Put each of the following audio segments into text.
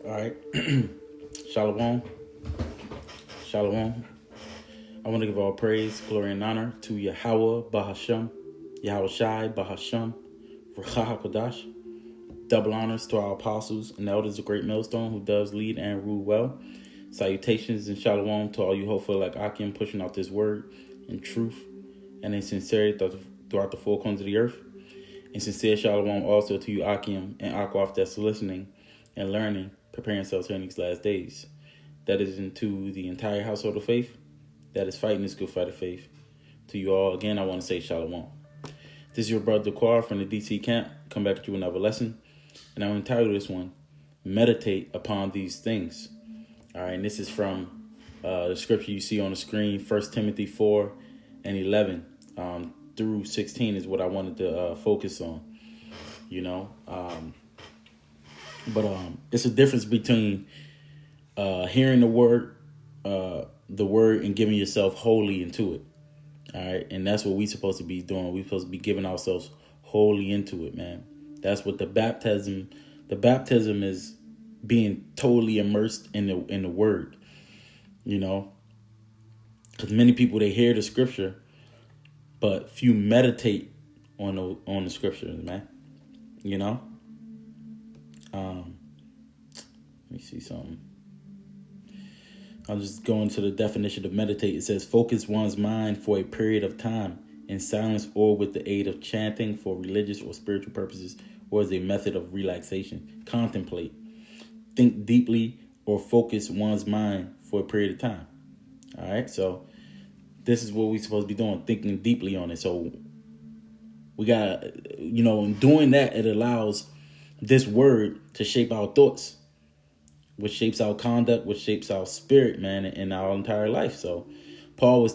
All right. Shalom. Shalom. I want to give all praise, glory, and honor to Yahweh Bahasham, Yahweh Shai Bahasham, Ruach HaKodash. Double honors to our apostles and elders of Great Millstone who does lead and rule well. Salutations and shalom to all you hopeful like Akim pushing out this word in truth and in sincerity throughout the four corners of the earth. And sincere shalom also to you Akim and Akwaf that's listening and learning, preparing ourselves here in these last days. That is into the entire household of faith that is fighting this good fight of faith. To you all, again, I want to say shalom. This is your brother Quar from the DC camp. Come back to another lesson. And I'm entitled this one, Meditate Upon These Things. All right, and this is from the scripture you see on the screen, 1 Timothy 4 and 11 through 16 is what I wanted to focus on, you know. But it's a difference between hearing the word and giving yourself wholly into it. All right. And that's what we're supposed to be doing. We're supposed to be giving ourselves wholly into it, man. That's what the baptism is, being totally immersed in the word, you know, because many people, they hear the scripture, but few meditate on the scriptures, man, you know. Let me see something. I'll just go into the definition of meditate. It says focus one's mind for a period of time in silence or with the aid of chanting for religious or spiritual purposes or as a method of relaxation. Contemplate. Think deeply or focus one's mind for a period of time. All right. So this is what we're supposed to be doing, thinking deeply on it. So we got, in doing that, it allows this word to shape our thoughts, which shapes our conduct, which shapes our spirit, man, in our entire life. So Paul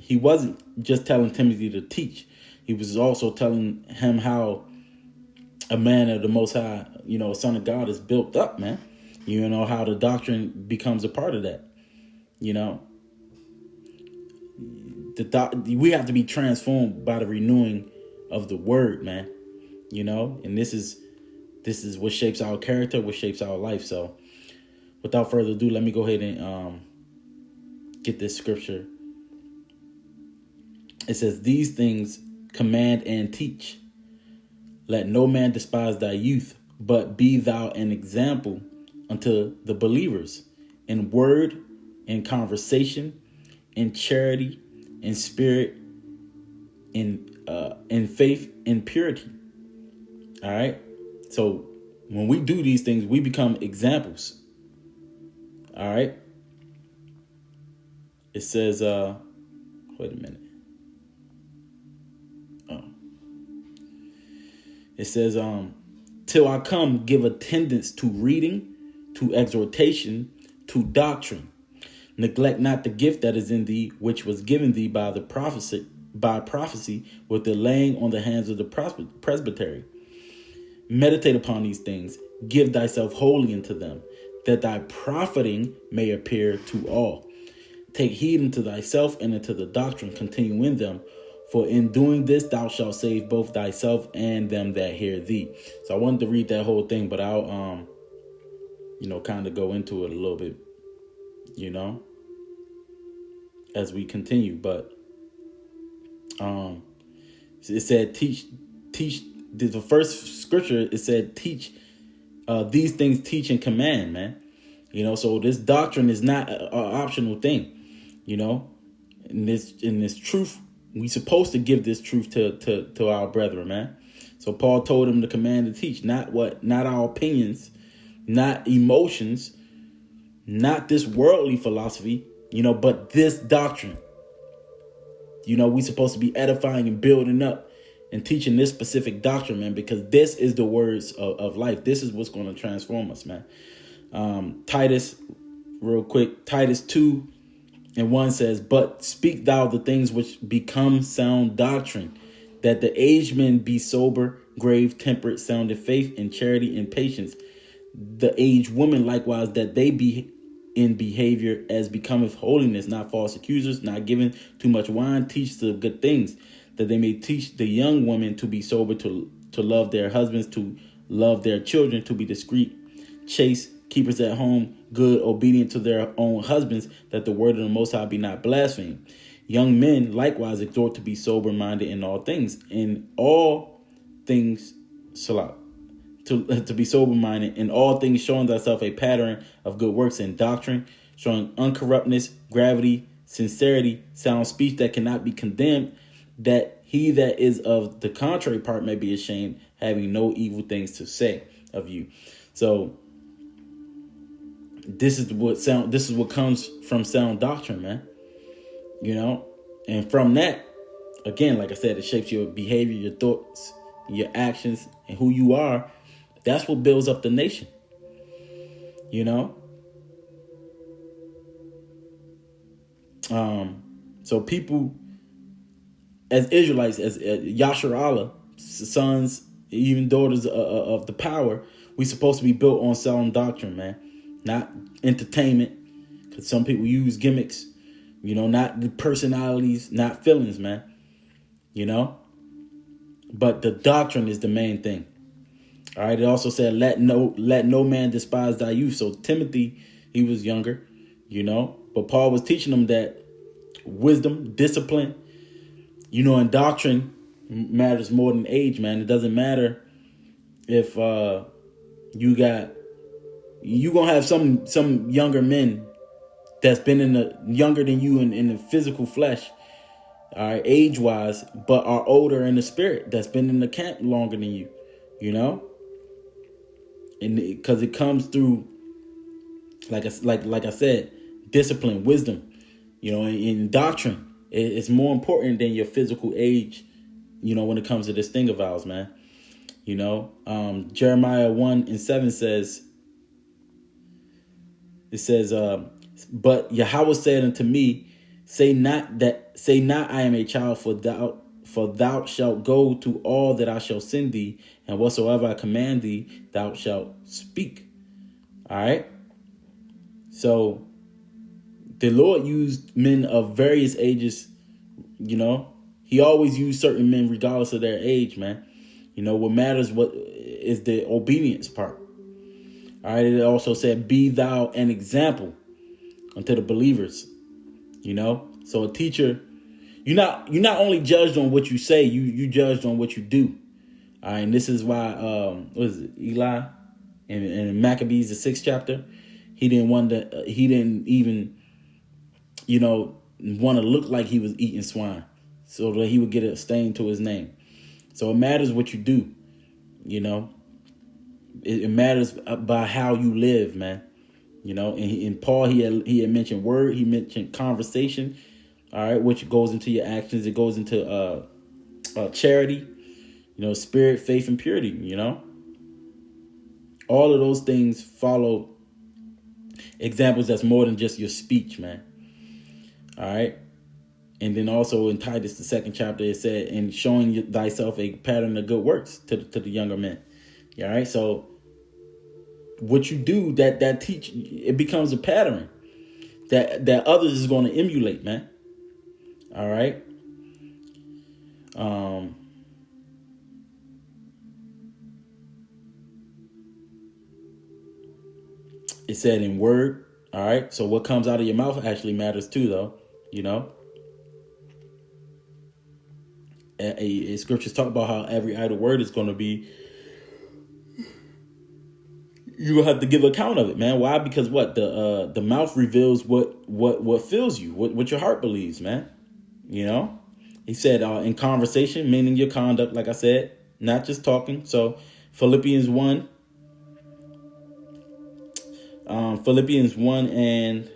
he wasn't just telling Timothy to teach. He was also telling him how a man of the Most High, a son of God is built up, man. How the doctrine becomes a part of that. We have to be transformed by the renewing of the word, man. And this is what shapes our character, what shapes our life. So without further ado, let me go ahead and get this scripture. It says, these things command and teach. Let no man despise thy youth, but be thou an example unto the believers in word, in conversation, in charity, in spirit, in faith, in purity. All right. So when we do these things, we become examples. All right. It says, wait a minute. It says, till I come, give attendance to reading, to exhortation, to doctrine. Neglect not the gift that is in thee, which was given thee by prophecy, with the laying on the hands of the presbytery. Meditate upon these things, give thyself wholly unto them, that thy profiting may appear to all. Take heed unto thyself and unto the doctrine, continue in them, for in doing this thou shalt save both thyself and them that hear thee. So I wanted to read that whole thing, but I'll kind of go into it a little bit, as we continue. But it said teach. The first scripture, it said teach these things, teach and command, man. So this doctrine is not an optional thing, in this truth. We supposed to give this truth to our brethren, man. So Paul told him to command to teach, not our opinions, not emotions, not this worldly philosophy, but this doctrine. We supposed to be edifying and building up and teaching this specific doctrine, man, because this is the words of life. This is what's going to transform us, man. Titus, real quick, Titus 2:1 says, but speak thou the things which become sound doctrine, that the aged men be sober, grave, temperate, sound in faith, in charity, and patience. The aged women likewise, that they be in behavior as becometh holiness, not false accusers, not giving too much wine, teach the good things, that they may teach the young women to be sober, to love their husbands, to love their children, to be discreet, chaste, keepers at home, good, obedient to their own husbands, that the word of the Most High be not blasphemed. Young men likewise exhort to be sober-minded in all things. In all things, salat. To be sober-minded in all things, showing thyself a pattern of good works and doctrine, showing uncorruptness, gravity, sincerity, sound speech that cannot be condemned, that he that is of the contrary part may be ashamed, having no evil things to say of you. So this is what comes from sound doctrine, man. You know, and from that, again, like I said, it shapes your behavior, your thoughts, your actions, and who you are. That's what builds up the nation. You know? So people, as Israelites, as Yasharallah, sons, even daughters of the power, we supposed to be built on sound doctrine, man. Not entertainment, because some people use gimmicks. You know, not the personalities, not feelings, man. You know? But the doctrine is the main thing. All right. It also said, let no man despise thy youth. So Timothy, he was younger, you know, but Paul was teaching him that wisdom, discipline, you know, and doctrine matters more than age, man. It doesn't matter if you gonna have some younger men that's been younger than you in the physical flesh, all right, age wise, but are older in the spirit, that's been in the camp longer than you, you know. And because it comes through, like I said, discipline, wisdom, you know, in doctrine. It's more important than your physical age, you know, when it comes to this thing of ours, man. You know, Jeremiah 1:7 says, but Yahweh said unto me, say not I am a child, for thou shalt go to all that I shall send thee, and whatsoever I command thee, thou shalt speak. All right. So the Lord used men of various ages. You know, he always used certain men regardless of their age, man. You know, what matters is the obedience part. All right. It also said, be thou an example unto the believers. You know, so a teacher, you're not only judged on what you say, you judged on what you do. All right, and this is why what is it, Eli in Maccabees, the 6th chapter, he didn't even, you know, want to look like he was eating swine, so that he would get a stain to his name. So it matters what you do, you know. It matters by how you live, man. You know, and Paul, he had mentioned word, he mentioned conversation, all right, which goes into your actions. It goes into charity, you know, spirit, faith, and purity, you know. All of those things follow examples that's more than just your speech, man. All right. And then also in Titus, the 2nd chapter, it said, and showing thyself a pattern of good works to the younger men. All right. So what you do, that teach, it becomes a pattern that others is going to emulate, man. All right. It said in word. All right. So what comes out of your mouth actually matters too, though. You know, a scriptures talk about how every idle word is going to be, you will have to give account of it, man. Why? Because what the mouth reveals what fills you, what your heart believes, man. You know, he said in conversation, meaning your conduct, like I said, not just talking. So Philippians 1 and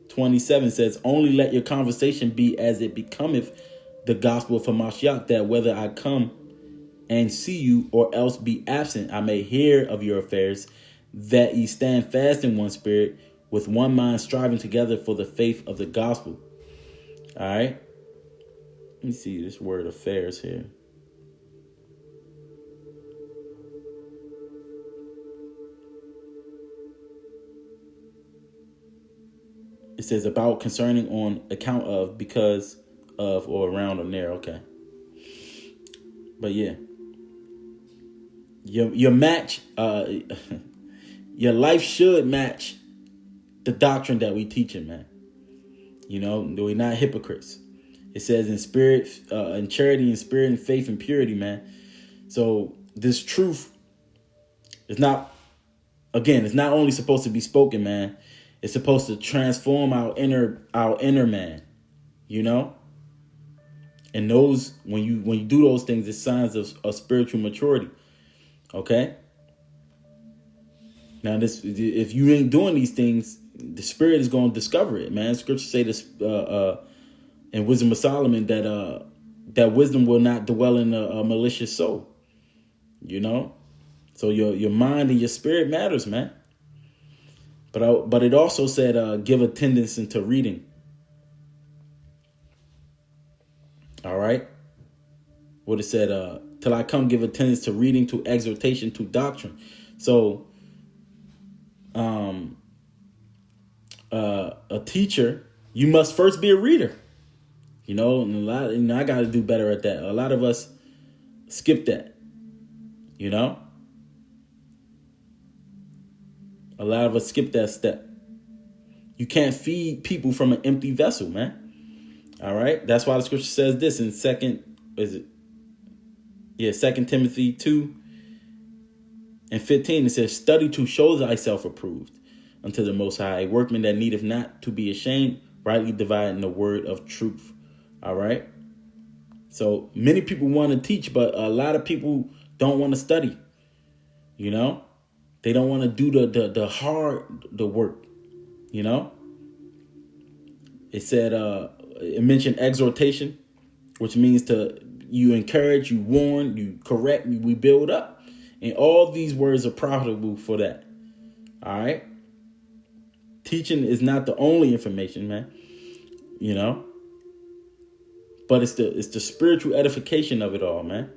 27 says, only let your conversation be as it becometh the gospel of Hamashiach, that whether I come and see you or else be absent, I may hear of your affairs, that ye stand fast in one spirit, with one mind, striving together for the faith of the gospel. All right. Let me see this word affairs here. It says about, concerning, on account of, because of, or around or near. Okay. But yeah. Your match, your life should match the doctrine that we teaching, man. We're not hypocrites. It says in spirit, in charity and spirit and faith and purity, man. So this truth is not, again, it's not only supposed to be spoken, man. It's supposed to transform our inner man, And those, when you do those things, it's signs of spiritual maturity. Okay. Now, if you ain't doing these things, the Spirit is going to discover it, man. Scripture say this in Wisdom of Solomon that wisdom will not dwell in a malicious soul. So your mind and your spirit matters, man. But it also said give attendance into reading. All right. What it said, till I come, give attendance to reading, to exhortation, to doctrine. So a teacher, you must first be a reader. And I got to do better at that. A lot of us skip that. A lot of us skip that step. You can't feed people from an empty vessel, man. All right. That's why the scripture says this in 2 Timothy 2:15. It says, study to show thyself approved unto the Most High, a workman that needeth not to be ashamed, rightly dividing the word of truth. All right. So many people want to teach, but a lot of people don't want to study. They don't want to do the work. It said, it mentioned exhortation, which means you encourage, you warn, you correct, we build up. And all these words are profitable for that. All right. Teaching is not the only information, man. But it's the spiritual edification of it all, man.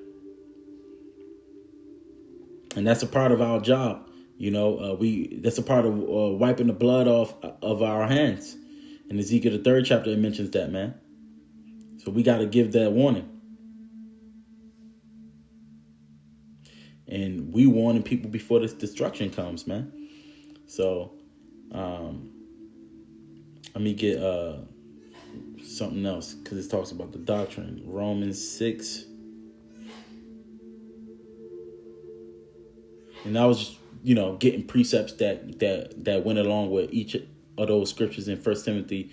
And that's a part of our job. That's a part of wiping the blood off of our hands. In Ezekiel the 3rd chapter, it mentions that, man. So we got to give that warning. And we warning people before this destruction comes, man. So let me get something else, because it talks about the doctrine. Romans 6. And I was, getting precepts that went along with each of those scriptures in 1 Timothy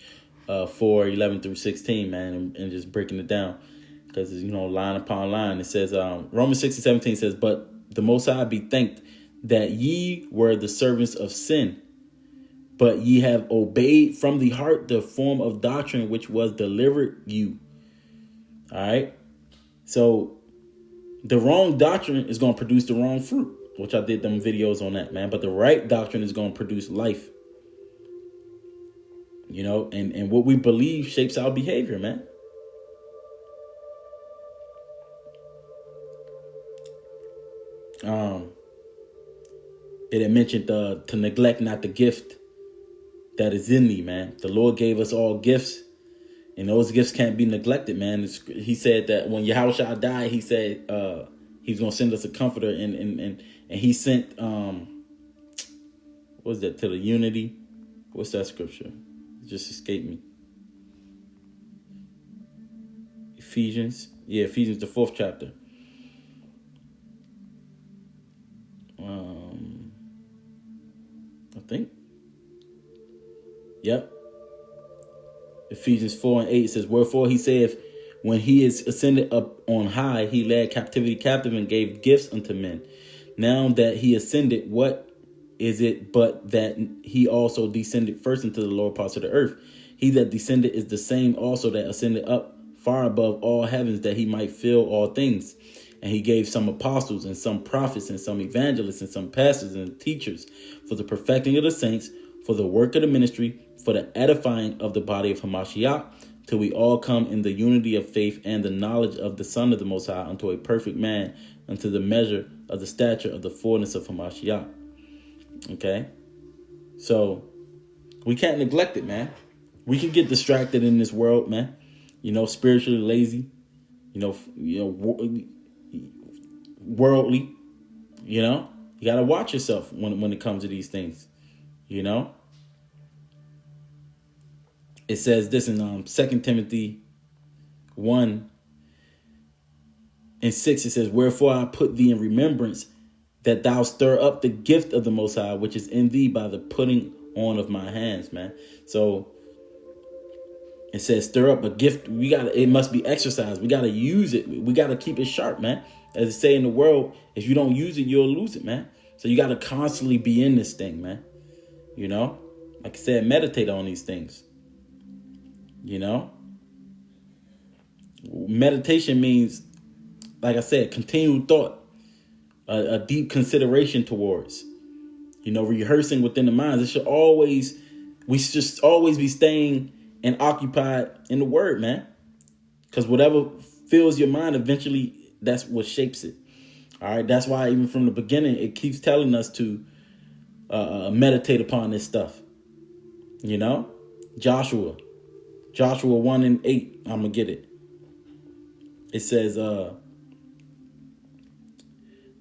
4:11 through 16, man, and just breaking it down, because line upon line. It says Romans 6:17 says, but the Most High be thanked that ye were the servants of sin, but ye have obeyed from the heart the form of doctrine which was delivered you. All right. So the wrong doctrine is going to produce the wrong fruit, which I did them videos on that, man. But the right doctrine is going to produce life. And what we believe shapes our behavior, man. It had mentioned to neglect not the gift that is in thee, man. The Lord gave us all gifts, and those gifts can't be neglected, man. He said that when Yahushua died, he said he's going to send us a comforter, and he sent what was that, to the unity? What's that scripture? It just escaped me. Ephesians the 4th chapter. I think. Yep. Ephesians 4:8 says, wherefore he saith, when he is ascended up on high, he led captivity captive and gave gifts unto men. Now that he ascended, what is it but that he also descended first into the lower parts of the earth? He that descended is the same also that ascended up far above all heavens, that he might fill all things. And he gave some apostles and some prophets and some evangelists and some pastors and teachers for the perfecting of the saints, for the work of the ministry, for the edifying of the body of Hamashiach, till we all come in the unity of faith and the knowledge of the Son of the Most High, unto a perfect man, unto the measure of the stature of the fullness of Hamashiach. Okay? So we can't neglect it, man. We can get distracted in this world, man. Spiritually lazy, worldly. You know, you got to watch yourself when it comes to these things. You know, it says this in 2 Timothy 1:6. It says, wherefore I put thee in remembrance that thou stir up the gift of the Most High, which is in thee by the putting on of my hands, man. So it says stir up a gift. It must be exercised. We got to use it. We got to keep it sharp, man. As they say in the world, if you don't use it, you'll lose it, man. So you got to constantly be in this thing, man. You know, like I said, meditate on these things. You know, meditation means, like I said, continued thought, a deep consideration towards, you know, rehearsing within the mind. We should always be staying and occupied in the word, man. Because whatever fills your mind, eventually, that's what shapes it. All right. That's why even from the beginning, it keeps telling us to meditate upon this stuff. You know, Joshua 1:8. I'm going to get it. It says,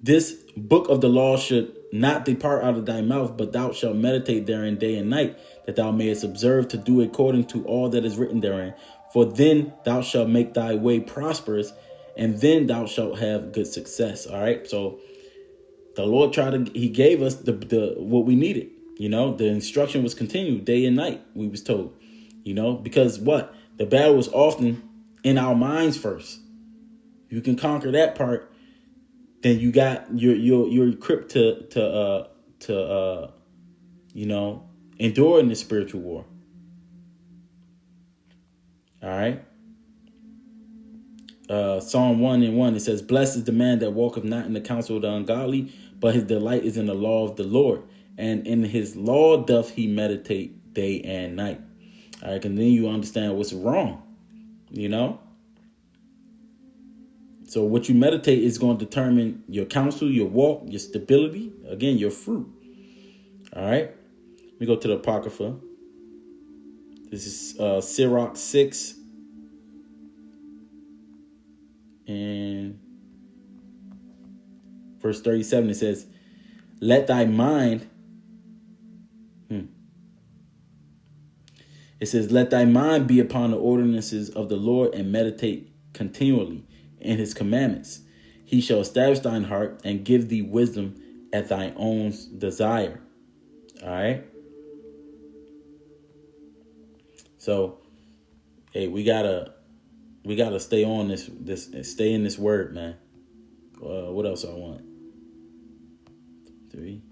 this book of the law should not depart out of thy mouth, but thou shalt meditate therein day and night, that thou mayest observe to do according to all that is written therein. For then thou shalt make thy way prosperous, and then thou shalt have good success. All right. So the Lord he gave us the what we needed. You know, the instruction was continued day and night, we was told, you know, because what? The battle was often in our minds first. You can conquer that part, then you got you're equipped to you know, endure in the spiritual war. All right. Psalm 1:1, it says, blessed is the man that walketh not in the counsel of the ungodly, but his delight is in the law of the Lord, and in his law doth he meditate day and night. All right, and then you understand what's wrong, you know. So what you meditate is going to determine your counsel, your walk, your stability, again, your fruit. All right. Let me go to the Apocrypha. This is Sirach 6 and verse 37. It says, let thy mind. It says, let thy mind be upon the ordinances of the Lord, and meditate continually in his commandments. He shall establish thine heart and give thee wisdom at thy own desire. All right. So, hey, we gotta stay on this stay in this word, man. What else I want? 3.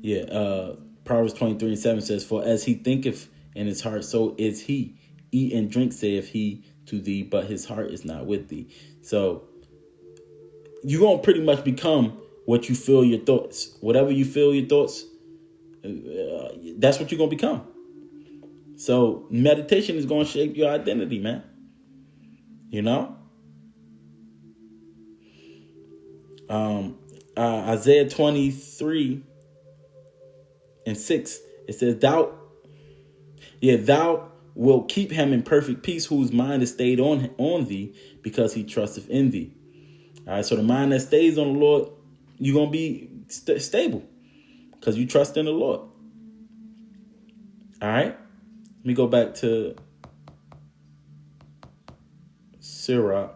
Yeah. Proverbs 23:7 says, for as he thinketh in his heart, so is he. Eat and drink, saith he to thee, but his heart is not with thee. So you're going to pretty much become what you feel your thoughts. Whatever you feel your thoughts, that's what you're going to become. So meditation is going to shape your identity, man. You know? Isaiah 23:6, it says, thou wilt keep him in perfect peace, whose mind is stayed on thee, because he trusteth in thee. All right, so the mind that stays on the Lord, you're going to be stable because you trust in the Lord. All right, let me go back to Sirach.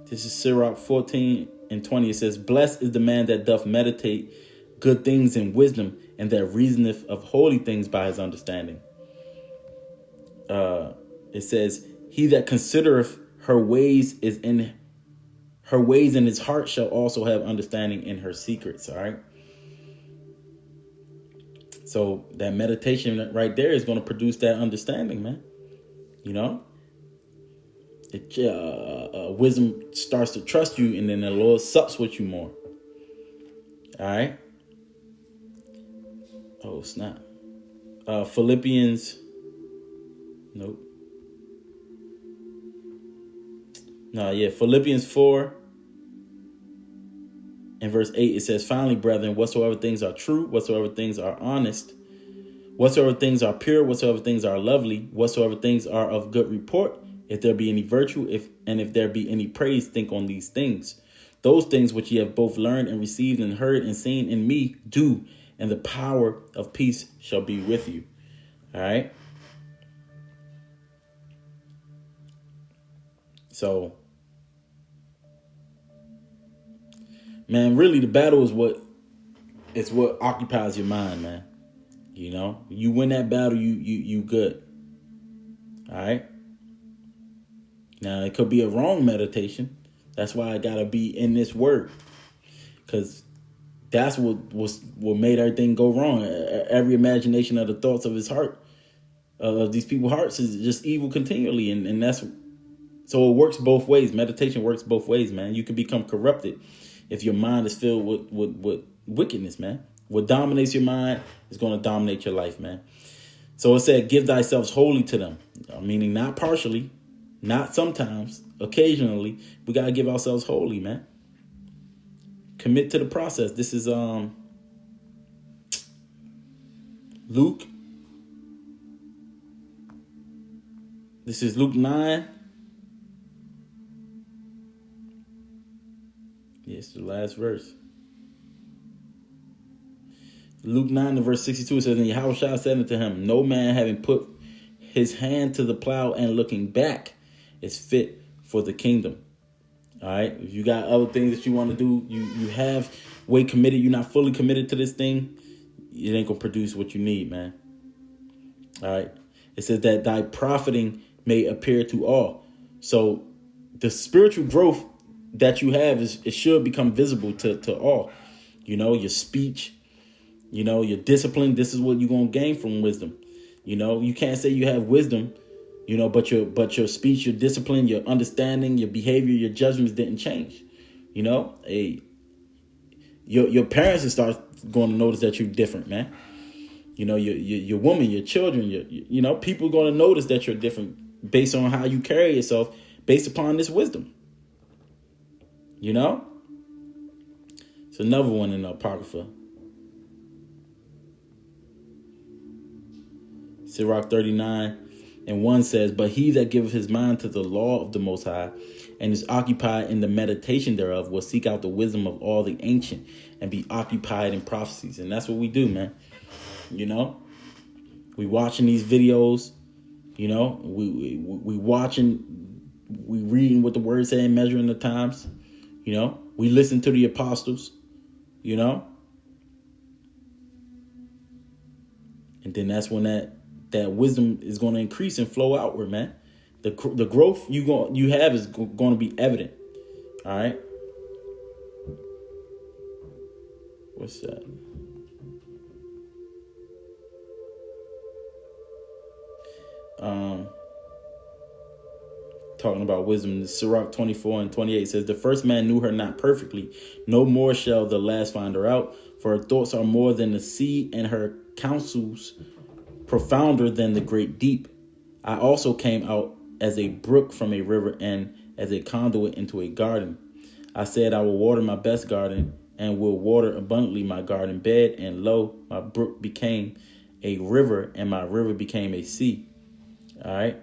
This is Sirach 14:20. It says, blessed is the man that doth meditate good things in wisdom, and that reasoneth of holy things by his understanding. It says, he that considereth her ways in his heart shall also have understanding in her secrets. All right. So that meditation right there is going to produce that understanding, man. You know, wisdom starts to trust you, and then the Lord sups with you more. All right. Oh, snap. Philippians. Nope. Philippians 4 and verse 8, it says, finally, brethren, whatsoever things are true, whatsoever things are honest, whatsoever things are pure, whatsoever things are lovely, whatsoever things are of good report, If there be any virtue, if there be any praise, think on these things. Those things which ye have both learned and received and heard and seen in me, do, and the power of peace shall be with you. All right. So, man, really the battle is what occupies your mind, man. You know, you win that battle, you good. All right. Now it could be a wrong meditation. That's why I gotta be in this word, because that's what made everything go wrong. Every imagination of the thoughts of his heart, of these people's hearts, is just evil continually, and that's so it works both ways. Meditation works both ways, man. You can become corrupted if your mind is filled with wickedness, man. What dominates your mind is going to dominate your life, man. So it said, give thyself wholly to them, meaning not partially, not sometimes, occasionally. We got to give ourselves wholly, man. Commit to the process. This is Luke. This is Luke 9. Yes, the last verse. Luke 9 and verse 62 says, and Yahushua said unto him, no man having put his hand to the plow and looking back is fit for the kingdom. All right. If you got other things that you want to do, you have way committed, you're not fully committed to this thing, it ain't gonna produce what you need, man. All right. It says that thy profiting may appear to all. So the spiritual growth that you have it should become visible to all. You know, your speech, you know, your discipline. This is what you're gonna gain from wisdom. You know, you can't say you have wisdom, you know, but your speech, your discipline, your understanding, your behavior, your judgments didn't change. You know, your parents will start going to notice that you're different, man. You know, your woman, your children, you know, people are going to notice that you're different based on how you carry yourself, based upon this wisdom. You know, it's another one in the Apocrypha. Sirach 39 and 1 says, but he that giveth his mind to the law of the Most High and is occupied in the meditation thereof will seek out the wisdom of all the ancient and be occupied in prophecies. And that's what we do, man. You know, we watching these videos, you know, we watching, we reading what the word say and measuring the times, you know, we listen to the apostles, you know, and then that's when that wisdom is going to increase and flow outward, man. The growth you have is going to be evident. All right. What's that? Talking about wisdom, Sirach 24 and 28 says, the first man knew her not perfectly, no more shall the last find her out, for her thoughts are more than the sea and her counsels profounder than the great deep. I also came out as a brook from a river and as a conduit into a garden. I said, I will water my best garden and will water abundantly my garden bed. And lo, my brook became a river and my river became a sea. All right.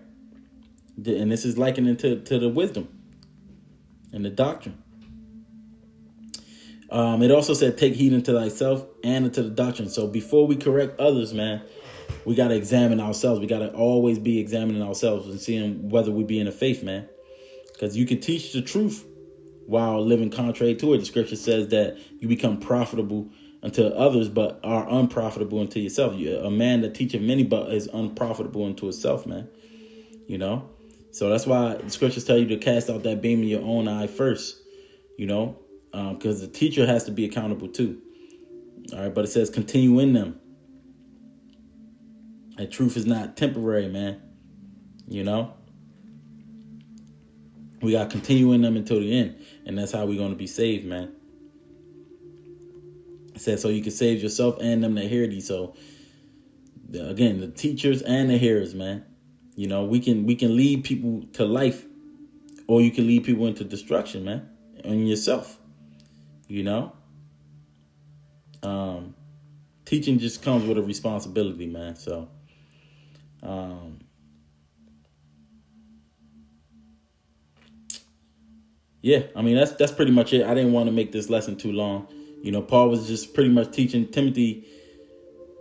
And this is likened to the wisdom and the doctrine. It also said, take heed unto thyself and unto the doctrine. So before we correct others, man, we got to examine ourselves. We got to always be examining ourselves and seeing whether we be in the faith, man. Because you can teach the truth while living contrary to it. The scripture says that you become profitable unto others, but are unprofitable unto yourself. A man that teacheth many, but is unprofitable unto himself, man. You know? So that's why the scriptures tell you to cast out that beam in your own eye first, you know, because the teacher has to be accountable too. All right. But it says continue in them. And truth is not temporary, man. You know, we got to continue in them until the end. And that's how we're going to be saved, man. It says so you can save yourself and them that hear thee. So again, the teachers and the hearers, man. You know, we can lead people to life, or you can lead people into destruction, man, and yourself. You know, teaching just comes with a responsibility, man. So, yeah, I mean, that's pretty much it. I didn't want to make this lesson too long. Paul was just pretty much teaching Timothy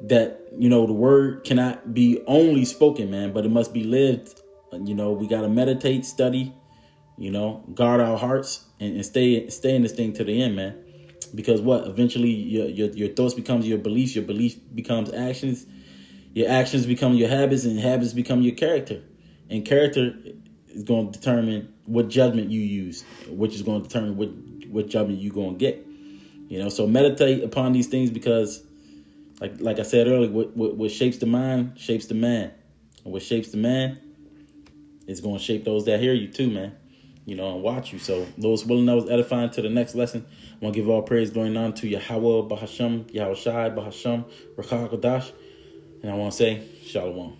that, the word cannot be only spoken, man, but it must be lived. We got to meditate, study, guard our hearts and stay in this thing to the end, man. Because what? Eventually your thoughts becomes your beliefs, your belief becomes actions, your actions become your habits, and habits become your character. And character is going to determine what judgment you use, which is going to determine what judgment you're going to get. So meditate upon these things, because like I said earlier, what shapes the mind shapes the man. And what shapes the man is going to shape those that hear you too, man. And watch you. So, Lord's willing, that was edifying. To the next lesson, I want to give all praise, glory, and honor to Yahweh, Bahasham, Yahweh Shai, Bahasham, Rakah Kodash. And I want to say, Shalom.